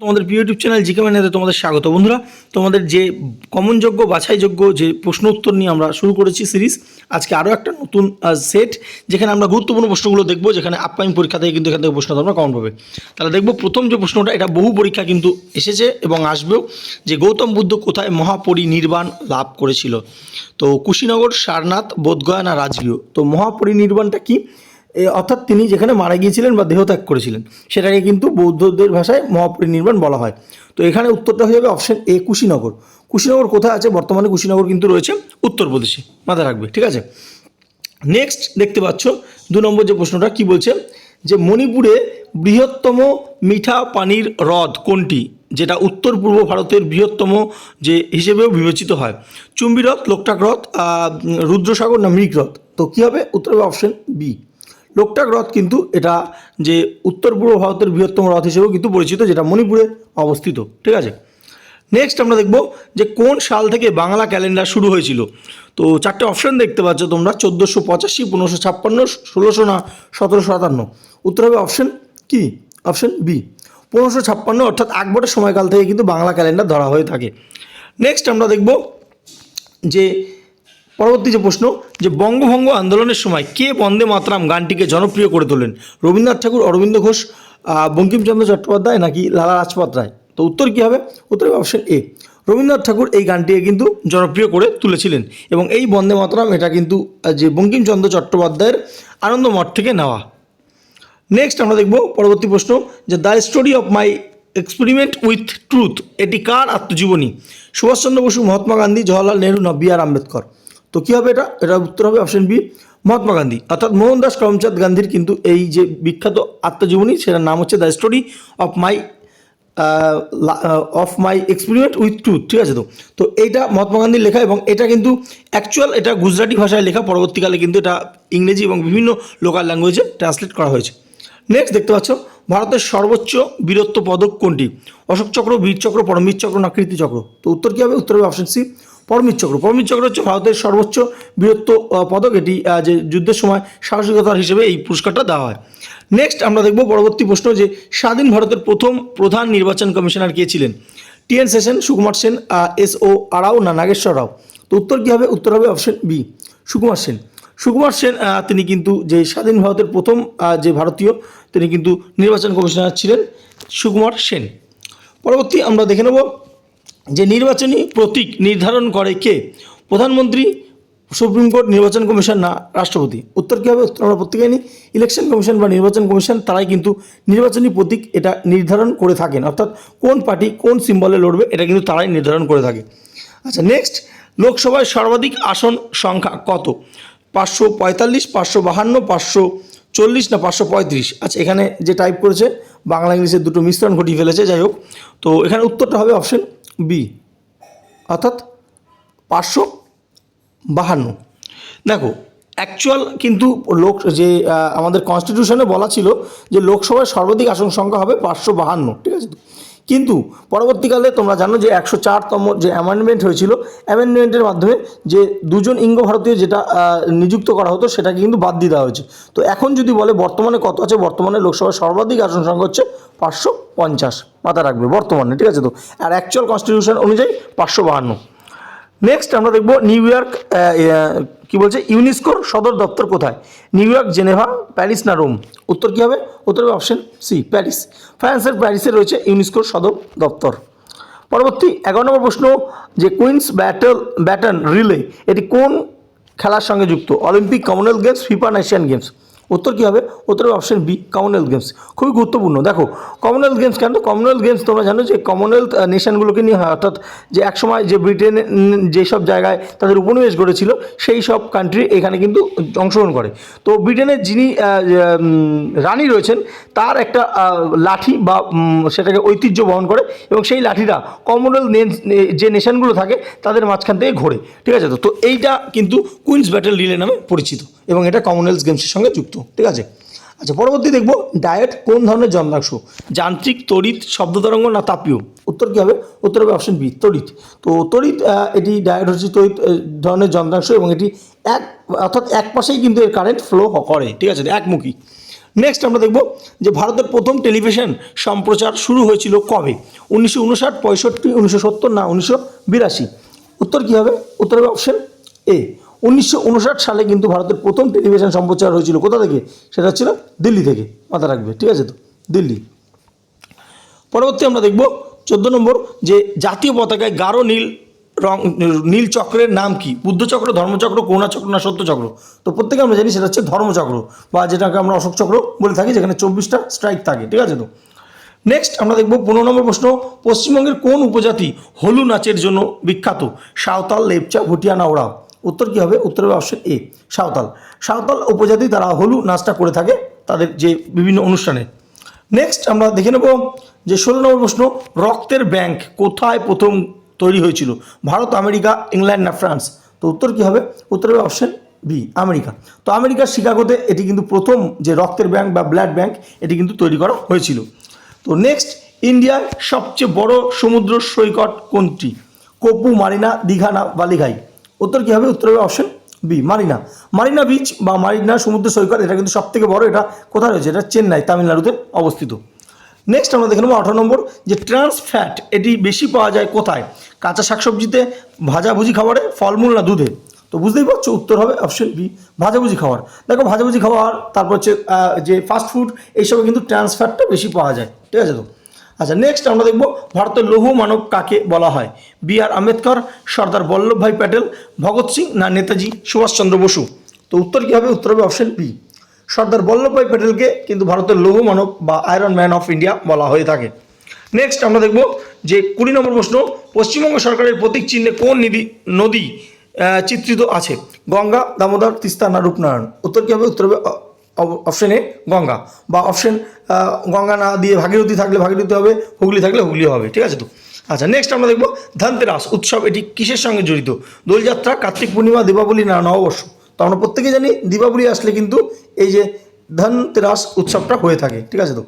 তোমাদের প্রিয় YouTube channel GK ম্যানেতে তোমাদের স্বাগত। বন্ধুরা, তোমাদের যে কমনযোগ্য বাছাইযোগ্য যে প্রশ্ন উত্তর নিয়ে আমরা শুরু করেছি সিরিজ, আজকে আরও একটা নতুন সেট যেখানে আমরা গুরুত্বপূর্ণ প্রশ্নগুলো দেখব, যেখানে আপকামিং পরীক্ষা থেকে কিন্তু এখান থেকে প্রশ্ন তোমরা কমন পাবে। তাহলে দেখব প্রথম যে প্রশ্নটা, এটা বহু পরীক্ষা কিন্তু এসেছে এবং আসবেও, যে গৌতম বুদ্ধ কোথায় মহাপরিনির্বাণ লাভ করেছিল? তো কুশীনগর, সারনাথ, বোধগয়া না রাজগৃহ? তো মহাপরিনির্বাণটা কি? অর্থাৎ তিনি যেখানে মারা গিয়েছিলেন বা দেহত্যাগ করেছিলেন সেটাকে কিন্তু বৌদ্ধদের ভাষায় মহাপরিনির্বাণ বলা হয়। তো এখানে উত্তরটা হয়ে যাবে অপশন এ, কুশীনগর। কুশীনগর কোথায় আছে? বর্তমানে কুশীনগর কিন্তু রয়েছে উত্তরপ্রদেশে, মাথায় রাখবে, ঠিক আছে। নেক্সট দেখতে পাচ্ছ 2 নম্বর যে প্রশ্নটা কি বলছে, যে মণিপুরে বৃহত্তম মিঠা পানির হ্রদ কোনটি, যেটা উত্তর পূর্ব ভারতের বৃহত্তম যে হিসেবেও বিবেচিত হয়? চুম্বী হ্রদ, লোকটাক হ্রদ, রুদ্রসাগর না মৃগ হ্রদ? তো কী হবে? উত্তর হবে অপশন বি, লোকটাক হ্রদ। কিন্তু এটা যে উত্তর পূর্ব ভারতের বৃহত্তম হ্রদ হিসেবেও কিন্তু পরিচিত, যেটা মণিপুরে অবস্থিত, ঠিক আছে। নেক্সট আমরা দেখব যে কোন সাল থেকে বাংলা ক্যালেন্ডার শুরু হয়েছিল? তো 4টে অপশন দেখতে পাচ্ছ তোমরা, 1485, 1556, 1600 না 1757? উত্তর হবে অপশন কি? অপশন বি, 1556, অর্থাৎ আকবরের সময়কাল থেকে কিন্তু বাংলা ক্যালেন্ডার ধরা হয়ে থাকে। নেক্সট আমরা দেখব যে পরবর্তী যে প্রশ্ন, যে বঙ্গভঙ্গ আন্দোলনের সময় কে বন্দে মাতরম গানটিকে জনপ্রিয় করে তোলেন? রবীন্দ্রনাথ ঠাকুর, অরবিন্দ ঘোষ, বঙ্কিমচন্দ্র চট্টোপাধ্যায় নাকি লালা লাজপত রায়? তো উত্তর কী হবে? উত্তর হবে অপশন এ, রবীন্দ্রনাথ ঠাকুর এই গানটিকে কিন্তু জনপ্রিয় করে তুলেছিলেন। এবং এই বন্দে মাতরম এটা কিন্তু যে বঙ্কিমচন্দ্র চট্টোপাধ্যায়ের আনন্দমঠ থেকে নেওয়া। নেক্সট আমরা দেখব পরবর্তী প্রশ্ন, যে the story of my experiment with truth এটি কার আত্মজীবনী? সুভাষচন্দ্র বসু, মহাত্মা গান্ধী, জওয়াহরলাল নেহরু না বি.আর. আম্বেদকর? তো কী হবে এটা? এটা উত্তর হবে অপশন বি, মহাত্মা গান্ধী। অর্থাৎ মোহনদাস করমচাঁদ গান্ধীর কিন্তু এই যে বিখ্যাত আত্মজীবনী, সেটার নাম হচ্ছে the story of my experiment with truth, ঠিক আছে। তো এইটা মহাত্মা গান্ধীর লেখা, এবং এটা কিন্তু অ্যাকচুয়াল এটা গুজরাটি ভাষায় লেখা, পরবর্তীকালে কিন্তু এটা ইংরেজি এবং বিভিন্ন লোকাল ল্যাঙ্গুয়েজে ট্রান্সলেট করা হয়েছে। নেক্সট দেখতে পাচ্ছ, ভারতের সর্বোচ্চ বীরত্ব পদক কোনটি? অশোক চক্র, বীর চক্র, পরমবীর চক্র না কীর্তি চক্র? তো উত্তর কী হবে? উত্তর হবে অপশন সি, পরমবীর চক্র। পরমবীর চক্র হচ্ছে ভারতের সর্বোচ্চ বীরত্ব পদক। এটি যে যুদ্ধের সময় সাহসিকতার হিসেবে এই পুরস্কারটা দেওয়া হয়। নেক্সট আমরা দেখব পরবর্তী প্রশ্ন, যে স্বাধীন ভারতের প্রথম প্রধান নির্বাচন কমিশনার কে ছিলেন? টি.এন. সেন, সুকুমার সেন, এস.ও. রাও না নাগেশ্বর রাও? তো উত্তর কী হবে? উত্তর হবে অপশন বি, সুকুমার সেন। সুকুমার সেন তিনি কিন্তু যে স্বাধীন ভারতের প্রথম যে ভারতীয়, তিনি কিন্তু নির্বাচন কমিশনার ছিলেন, সুকুমার সেন। পরবর্তী আমরা দেখে নেব, যে নির্বাচনী প্রতীক নির্ধারণ করে কে? প্রধানমন্ত্রী, সুপ্রিম কোর্ট, নির্বাচন কমিশন না রাষ্ট্রপতি? উত্তর কী হবে? উত্তর আমরা প্রত্যেকেই নিই, ইলেকশন কমিশন বা নির্বাচন কমিশন, তারাই কিন্তু নির্বাচনী প্রতীক এটা নির্ধারণ করে থাকেন। অর্থাৎ কোন পার্টি কোন সিম্বলে লড়বে এটা কিন্তু তারাই নির্ধারণ করে থাকে। আচ্ছা, নেক্সট, লোকসভায় সর্বাধিক আসন সংখ্যা কত? 545, 552, 540 না 535? আচ্ছা, এখানে যে টাইপ করেছে বাংলা ইংলিশের দুটো মিশ্রণ ঘটিয়ে ফেলেছে, যাই হোক। তো এখানে উত্তরটা হবে অপশন বি, অর্থাৎ 552। দেখো, অ্যাকচুয়াল কিন্তু যে আমাদের কনস্টিটিউশনে বলা ছিল যে লোকসভায় সর্বাধিক আসন সংখ্যা হবে 552, ঠিক আছে। কিন্তু পরবর্তীকালে তোমরা জানো যে 104তম যে অ্যামেন্ডমেন্ট হয়েছিল, অ্যামেন্ডমেন্টের মাধ্যমে যে 2 জন ইঙ্গ ভারতীয় যেটা নিযুক্ত করা হতো সেটাকে কিন্তু বাদ দিয়ে দেওয়া হয়েছে। তো এখন যদি বলে বর্তমানে কত আছে, বর্তমানে লোকসভার সর্বাধিক আসন সংখ্যা হচ্ছে 550, মাথা রাখবে বর্তমানে, ঠিক আছে। তো আর অ্যাকচুয়াল কনস্টিটিউশন অনুযায়ী 552। নেক্সট আমরা দেখব নিউ ইয়র্ক, কি বলছে, ইউনেস্কোর সদর দপ্তর কোথায়? নিউ ইয়র্ক, জেনেভা, প্যারিস না রোম? উত্তর কী হবে? উত্তর হবে অপশন সি, প্যারিস। ফ্রান্সের প্যারিসে রয়েছে ইউনেস্কোর সদর দপ্তর। পরবর্তী 11 নম্বর প্রশ্ন, যে কুইন্স ব্যাটন রিলে এটি কোন খেলার সঙ্গে যুক্ত? অলিম্পিক, কমনওয়েলথ গেমস, ফিফা না এশিয়ান গেমস? উত্তর কী হবে? উত্তর হবে অপশন বি, কমনওয়েলথ গেমস। খুবই গুরুত্বপূর্ণ। দেখো, কমনওয়েলথ গেমস কেন? কমনওয়েলথ গেমস তোমরা জানো যে কমনওয়েলথ নেশনগুলোকে নিয়ে হয়, অর্থাৎ যে একসময় যে ব্রিটেন যেসব জায়গায় তাদের উপনিবেশ গড়েছিল সেই সব কান্ট্রি এখানে কিন্তু অংশগ্রহণ করে। তো ব্রিটেনের যিনি রানী রয়েছেন তার একটা লাঠি বা সেটাকে ঐতিহ্য বহন করে, এবং সেই লাঠিটা কমনওয়েলথ যে নেশনগুলো থাকে তাদের মাঝখান থেকে ঘোরে, ঠিক আছে। তো এইটা কিন্তু কুইন্স ব্যাটল রিলে নামে পরিচিত, এবং এটা কমনওয়েলথ গেমসের সঙ্গে যুক্ত, ঠিক আছে। আচ্ছা, পরবর্তী দেখব, ডায়েট কোন ধরনের যন্ত্রাংশ? যান্ত্রিক, তড়িৎ, শব্দ তরঙ্গ না তাপীয়? উত্তর কী হবে? উত্তর হবে অপশন বি, তড়িৎ। তো তড়িৎ এটি ডায়েট হচ্ছে তড়িৎ ধরনের যন্ত্রাংশ, এবং এটি অর্থাৎ এক পাশেই কিন্তু এর কারেন্ট ফ্লো করে, ঠিক আছে, একমুখী। নেক্সট আমরা দেখব যে ভারতের প্রথম টেলিভিশন সম্প্রচার শুরু হয়েছিল কবে? 1959, 65, 1970 না 1982? উত্তর কী হবে? উত্তর হবে অপশন এ, 1959 সালে কিন্তু ভারতের প্রথম টেলিভিশন সম্প্রচার হয়েছিল কোথা থেকে? সেটা হচ্ছিল দিল্লি থেকে, মাথা রাখবে, ঠিক আছে তো, দিল্লি। পরবর্তী আমরা দেখব 14 নম্বর, যে জাতীয় পতাকায় গাঢ় নীল রং, নীল চক্রের নাম কি? বুদ্ধচক্র, ধর্মচক্র, করুণাচক্র না সত্যচক্র? তো প্রত্যেকে আমরা জানি সেটা হচ্ছে ধর্মচক্র, বা যেটাকে আমরা অশোক চক্র বলে থাকি, যেখানে 24টা স্ট্রাইক থাকে, ঠিক আছে তো। নেক্সট আমরা দেখব 15 নম্বর প্রশ্ন, পশ্চিমবঙ্গের কোন উপজাতি হলু নাচের জন্য বিখ্যাত? সাঁওতাল, লেপচা, ভুটিয়া না ওরাও? উত্তর কী হবে? উত্তর হবে অপশন এ, সাঁওতাল। সাঁওতাল উপজাতি তারা হলু নাচটা করে থাকে তাদের যে বিভিন্ন অনুষ্ঠানে। নেক্সট আমরা দেখে নেব যে 16 নম্বর প্রশ্ন, রক্তের ব্যাংক কোথায় প্রথম তৈরি হয়েছিল? ভারত, আমেরিকা, ইংল্যান্ড না ফ্রান্স? তো উত্তর কী হবে? উত্তর হবে অপশন বি, আমেরিকা। তো আমেরিকার শিকাগোতে এটি কিন্তু প্রথম যে রক্তের ব্যাংক বা ব্লাড ব্যাংক এটি কিন্তু তৈরি করা হয়েছিল। তো নেক্সট, ইন্ডিয়ার সবচেয়ে বড় সমুদ্র সৈকত কোনটি? কোপু, মারিনা, দীঘা না বালিঘাই? উত্তর কী হবে? উত্তর হবে option B, Marina. Marina beach বা মারিনা সমুদ্র সৈকত এটা কিন্তু সবথেকে বড়। এটা কোথায় রয়েছে? এটা চেন্নাই, তামিলনাড়ুতে অবস্থিত। নেক্সট আমরা দেখে নেব 18 নম্বর, যে ট্রান্স ফ্যাট এটি বেশি পাওয়া যায় কোথায়? কাঁচা শাকসবজিতে, ভাজাভুজি খাবারে, ফলমূল না দুধে? তো বুঝতেই পারছো উত্তর হবে অপশন বি, ভাজাভুজি খাবার। দেখো ভাজাভুজি খাবার, তারপর হচ্ছে যে ফাস্ট ফুড, এইসবে কিন্তু ট্রান্স ফ্যাটটা বেশি পাওয়া যায়, ঠিক আছে তো। আচ্ছা, নেক্সট আমরা দেখব ভারতের লৌহ মানব কাকে বলা হয়? বি আর আম্বেদকর, সর্দার বল্লভভাই প্যাটেল, ভগৎ সিং না নেতাজি সুভাষচন্দ্র বসু? তো উত্তর কী হবে? উত্তর হবে অপশন বি, সর্দার বল্লভভাই প্যাটেলকে কিন্তু ভারতের লৌহ মানব বা আয়রন ম্যান অফ ইন্ডিয়া বলা হয়ে থাকে। নেক্সট আমরা দেখব যে 20 নম্বর প্রশ্ন, পশ্চিমবঙ্গ সরকারের প্রতীক চিহ্নে কোন নদী চিত্রিত আছে? গঙ্গা, দামোদর, তিস্তা না রূপনারায়ণ? উত্তর কী হবে? উত্তর হবে অপশন এ, গঙ্গা। বা অপশন গঙ্গা না দিয়ে ভাগীরথী থাকলে ভাগীরথী হবে, হুগলি থাকলে হুগলি হবে, ঠিক আছে তো। আচ্ছা, নেক্সট আমরা দেখব ধনতেরাস উৎসব এটি কিসের সঙ্গে জড়িত? দোলযাত্রা, কার্তিক পূর্ণিমা, দীপাবলি না নববর্ষ? তো আমরা প্রত্যেকে জানি দীপাবলি আসলে কিন্তু এই যে ধনতেরাস উৎসবটা হয়ে থাকে, ঠিক আছে তো।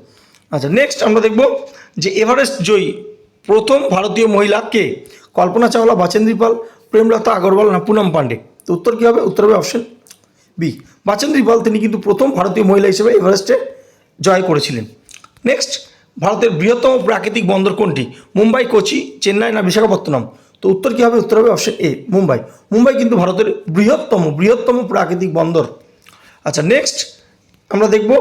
আচ্ছা, নেক্সট আমরা দেখব যে এভারেস্ট জয়ী প্রথম ভারতীয় মহিলা কে? কল্পনা চাওলা, বাচেন্দ্রী পাল, প্রেমলতা আগরওয়াল না পুনম পান্ডে? তো উত্তর কী হবে? উত্তর হবে অপশন বি, বাচেন্দ্রী পাল। তিনি কিন্তু প্রথম ভারতীয় মহিলা হিসেবে এভারেস্টে জয় করেছিলেন। নেক্সট, ভারতের বৃহত্তম প্রাকৃতিক বন্দর কোনটি? মুম্বাই, কোচি, চেন্নাই না বিশাখাপত্তনম? তো উত্তর কী হবে? উত্তর হবে অপশন এ, মুম্বাই। মুম্বাই কিন্তু ভারতের বৃহত্তম প্রাকৃতিক বন্দর। আচ্ছা, নেক্সট আমরা দেখব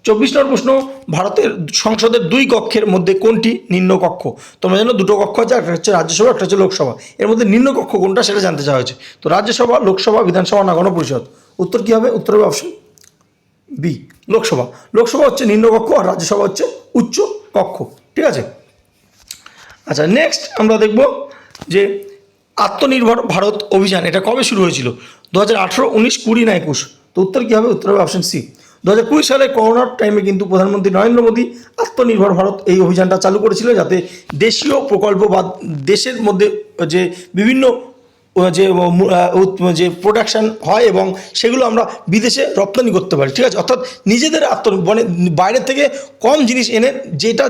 24 নম্বর প্রশ্ন, ভারতের সংসদের 2 কক্ষের মধ্যে কোনটি নিম্ন কক্ষ? তোমরা জানো দুটো কক্ষ আছে, একটা হচ্ছে রাজ্যসভা, একটা হচ্ছে লোকসভা। এর মধ্যে নিম্ন কক্ষ কোনটা সেটা জানতে চাওয়া হয়েছে। তো রাজ্যসভা, লোকসভা, বিধানসভা না গণপরিষদ? উত্তর কী হবে? উত্তর হবে অপশন বি, লোকসভা। লোকসভা হচ্ছে নিম্নকক্ষ আর রাজ্যসভা হচ্ছে উচ্চ কক্ষ, ঠিক আছে। আচ্ছা, নেক্সট আমরা দেখব যে আত্মনির্ভর ভারত অভিযান এটা কবে শুরু হয়েছিল? 2018, 19, 20 না 21? তো উত্তর কী হবে? উত্তর হবে অপশন সি, 2020 সালে করোনার টাইমে কিন্তু প্রধানমন্ত্রী নরেন্দ্র মোদী আত্মনির্ভর ভারত এই অভিযানটা চালু করেছিল, যাতে দেশীয় প্রকল্প বা দেশের মধ্যে যে বিভিন্ন যে প্রোডাকশান হয় এবং সেগুলো আমরা বিদেশে রপ্তানি করতে পারি, ঠিক আছে। অর্থাৎ নিজেদের মানে বাইরের থেকে কম জিনিস এনে যেটা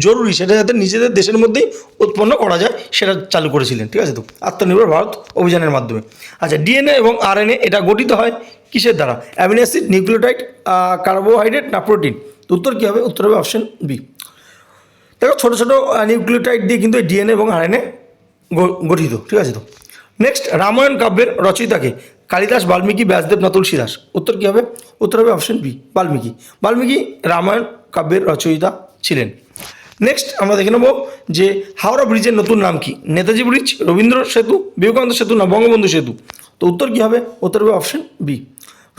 জরুরি সেটা যাতে নিজেদের দেশের মধ্যেই উৎপন্ন করা যায় সেটা চালু করেছিলেন, ঠিক আছে তো, আত্মনির্ভর ভারত অভিযানের মাধ্যমে। আচ্ছা, ডিএনএ এবং আরএনএ এটা গঠিত হয় কিসের দ্বারা? অ্যামিনো অ্যাসিড, নিউক্লিওটাইড, কার্বোহাইড্রেট না প্রোটিন? তো উত্তর কী হবে? উত্তর হবে অপশন বি। দেখো ছোটো ছোটো নিউক্লিওটাইড দিয়ে কিন্তু ডিএনএ এবং আরএনএ গঠিত, ঠিক আছে তো। নেক্সট, রামায়ণ কাব্যের রচয়িতাকে? কালিদাস, বাল্মীকি, ব্যাসদেব না তুলসীদাস? উত্তর কী হবে? উত্তর হবে অপশন বি, বাল্মীকি। বাল্মীকি রামায়ণ কাব্যের রচয়িতা ছিলেন। নেক্সট আমরা দেখে নেব যে হাওড়া ব্রিজের নতুন নাম কি? নেতাজি ব্রিজ, রবীন্দ্র সেতু, বিবেকানন্দ সেতু না বঙ্গবন্ধু সেতু? তো উত্তর কী হবে? উত্তর হবে অপশন বি,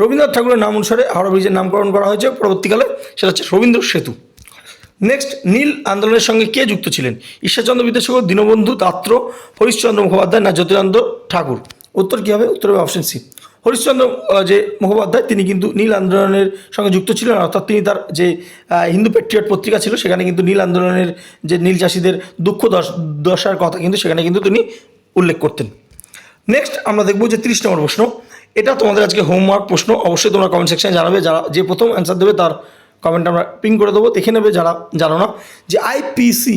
রবীন্দ্রনাথ ঠাকুরের নাম অনুসারে হাওড়া ব্রিজের নামকরণ করা হয়েছে পরবর্তীকালে, সেটা হচ্ছে রবীন্দ্র সেতু। নেক্সট, নীল আন্দোলনের সঙ্গে কে যুক্ত ছিলেন? ঈশ্বরচন্দ্র বিদ্যাসাগর, দীনবন্ধু মিত্র, হরিশ্চন্দ্র মুখোপাধ্যায় না জ্যোতিরাদিত্য ঠাকুর? উত্তর কী হবে? উত্তর হবে অপশন সি, হরিশ্চন্দ্র যে মুখোপাধ্যায় তিনি কিন্তু নীল আন্দোলনের সঙ্গে যুক্ত ছিলেন। অর্থাৎ তিনি তার যে হিন্দু প্যাট্রিয়ট পত্রিকা ছিল সেখানে কিন্তু নীল আন্দোলনের যে নীল চাষিদের দুঃখ দশার কথা কিন্তু সেখানে কিন্তু তিনি উল্লেখ করতেন। নেক্সট আমরা দেখব যে 30 নম্বর প্রশ্ন, এটা তোমাদের আজকে হোমওয়ার্ক প্রশ্ন। অবশ্যই তোমরা কমেন্ট সেকশনে জানাবে, যারা যে প্রথম অ্যান্সার দেবে তার কমেন্ট আমরা পিন করে দেবো, দেখে নেবে যারা জানো না। যে আইপিসি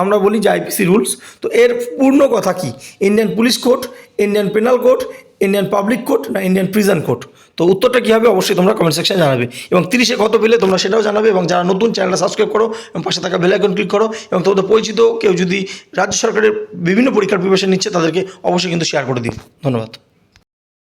আমরা বলি যে আইপিসি রুলস, তো এর পূর্ণ কথা কি? Indian police code, Indian penal code, Indian public code না ইন্ডিয়ান প্রিজন কোড? তো উত্তরটা কী হবে অবশ্যই তোমরা কমেন্ট সেকশনে জানাবে, এবং 30-এ কত পেলে তোমরা সেটাও জানাবে। এবং যারা নতুন, চ্যানেলটা সাবস্ক্রাইব করো এবং পাশে থাকা বেল আইকন ক্লিক করো, এবং তোমাদের পরিচিত কেউ যদি রাজ্য সরকারের বিভিন্ন পরীক্ষার প্রিপারেশন নিচ্ছে তাদেরকে অবশ্যই কিন্তু শেয়ার করে দিও। ধন্যবাদ।